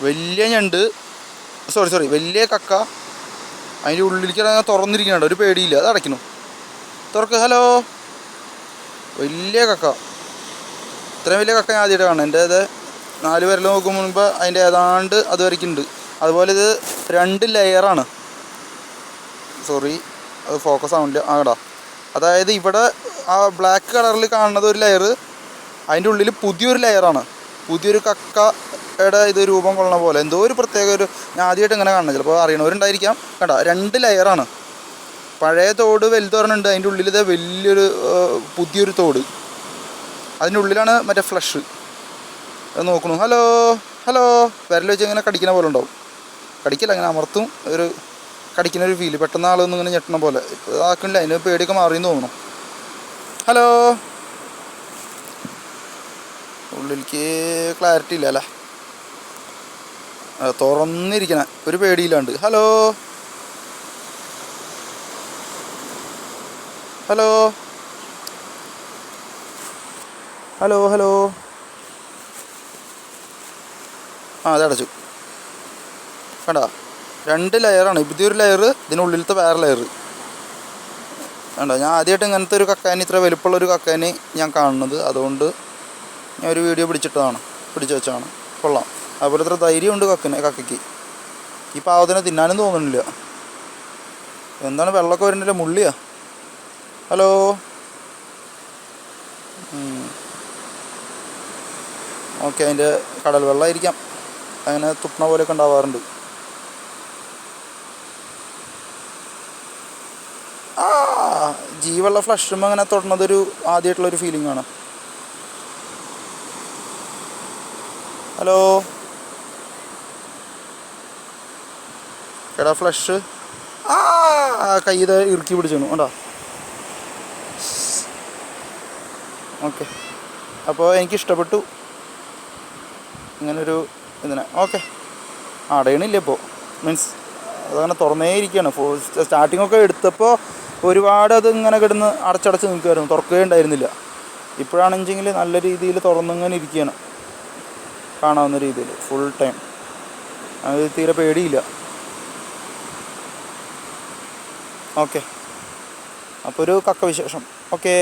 വലിയ ഞണ്ട്, സോറി വലിയ കക്ക അതിൻ്റെ ഉള്ളിലേക്ക് തുറന്നിരിക്കുന്നുണ്ട്. ഒരു പേടിയില്ല. അത് അടയ്ക്കുന്നു. തുറക്ക്. ഹലോ. വലിയ കക്ക. ഇത്രയും വലിയ കക്ക ഞാൻ ആദ്യമായിട്ട് കാണണം. എൻ്റെ അത് 4 വിരൽ നോക്കും മുൻപ് അതിൻ്റെ ഏതാണ്ട് അത് വരയ്ക്കുന്നുണ്ട്. അതുപോലെ ഇത് 2 ലെയറാണ്. സോറി, അത് ഫോക്കസ് ആവില്ല. ആടാ, അതായത് ഇവിടെ ആ ബ്ലാക്ക് കളറിൽ കാണുന്നത് ഒരു ലെയർ, അതിൻ്റെ ഉള്ളിൽ പുതിയൊരു ലെയറാണ്. പുതിയൊരു കക്കയുടെ ഇത് രൂപം കൊള്ളണ പോലെ എന്തോ ഒരു പ്രത്യേക ഒരു, ഞാൻ ആദ്യമായിട്ട് ഇങ്ങനെ കാണണം. ചിലപ്പോൾ അറിയണവരുണ്ടായിരിക്കാം. കണ്ട, 2 ലെയറാണ്. പഴയ തോട് വലുതോരണുണ്ട്, അതിൻ്റെ ഉള്ളിൽ ഇത് വലിയൊരു പുതിയൊരു തോട്, അതിൻ്റെ ഉള്ളിലാണ് മറ്റേ ഫ്ലഷ്. അത് നോക്കണു. Hello hello. വിരൽ വെച്ച് ഇങ്ങനെ കടിക്കുന്ന പോലെ ഉണ്ടാവും. കടിക്കില്ല, അങ്ങനെ അമർത്തും. ഒരു കടിക്കുന്ന ഒരു ഫീല്. പെട്ടെന്ന് ആളൊന്നും ഇങ്ങനെ ഞെട്ടണ പോലെ. ആക്കുന്നില്ല, അതിന് പേടിയൊക്കെ മാറിയെന്ന് തോന്നുന്നു. ഹലോ. ഉള്ളിലേക്ക് ക്ലാരിറ്റി ഇല്ല അല്ലേ, തുറന്നിരിക്കണ ഒരു പേടിയില്ലാണ്ട്. Hello hello hello hello. അതടച്ചു. കണ്ടോ, 2 ലെയറാണ്. പുതിയൊരു ലെയർ, ഇതിനുള്ളിലത്തെ വേറെ ലെയർ. കണ്ടോ, ഞാൻ ആദ്യമായിട്ട് ഇങ്ങനത്തെ ഒരു കക്കാനി, ഇത്ര വലുപ്പമുള്ളൊരു കക്കാനി ഞാൻ കാണുന്നത്. അതുകൊണ്ട് ഞാൻ ഒരു വീഡിയോ പിടിച്ചു വെച്ചാണ്. കൊള്ളാം. അതുപോലെ ഇത്ര ധൈര്യമുണ്ട് കക്കയ്ക്ക്. ഈ പാവത്തിനെ തിന്നാനും തോന്നുന്നില്ല. എന്താണ് വെള്ളമൊക്കെ വരുന്നില്ല, മുള്ളിയാ. ഹലോ. ഓക്കെ, അതിൻ്റെ കടൽ വെള്ളമായിരിക്കാം, അങ്ങനെ തുപ്പണ പോലെയൊക്കെ ഉണ്ടാവാറുണ്ട്. ജീവുള്ള ഫ്ലഷും അങ്ങനെ തൊടുന്നതൊരു ആദ്യമായിട്ടുള്ളൊരു ഫീലിംഗ് ആണ്. ഹലോ. എടാ ഫ്ലഷ്. കൈ ഇത് ഇറുക്കി പിടിച്ചു ഉണ്ടോ. ഓക്കെ, അപ്പോൾ എനിക്കിഷ്ടപ്പെട്ടു ഇങ്ങനൊരു ഇതിനെ. ഓക്കെ, അടയണില്ല ഇപ്പോൾ, മീൻസ് അതങ്ങനെ തുറന്നേ ഇരിക്കുകയാണ്. സ്റ്റാർട്ടിങ്ങൊക്കെ എടുത്തപ്പോൾ ഒരുപാട് അത് ഇങ്ങനെ കിടന്ന് അടച്ചടച്ച് നിൽക്കുമായിരുന്നു, തുറക്കുകയേ ഉണ്ടായിരുന്നില്ല. ഇപ്പോഴാണെങ്കിൽ നല്ല രീതിയിൽ തുറന്നിങ്ങനെ ഇരിക്കുകയാണ്, കാണാവുന്ന രീതിയിൽ ഫുൾ ടൈം. അത് തീരെ പേടിയില്ല. ഓക്കെ, അപ്പോൾ ഒരു കക്ക വിശേഷം. ഓക്കേ.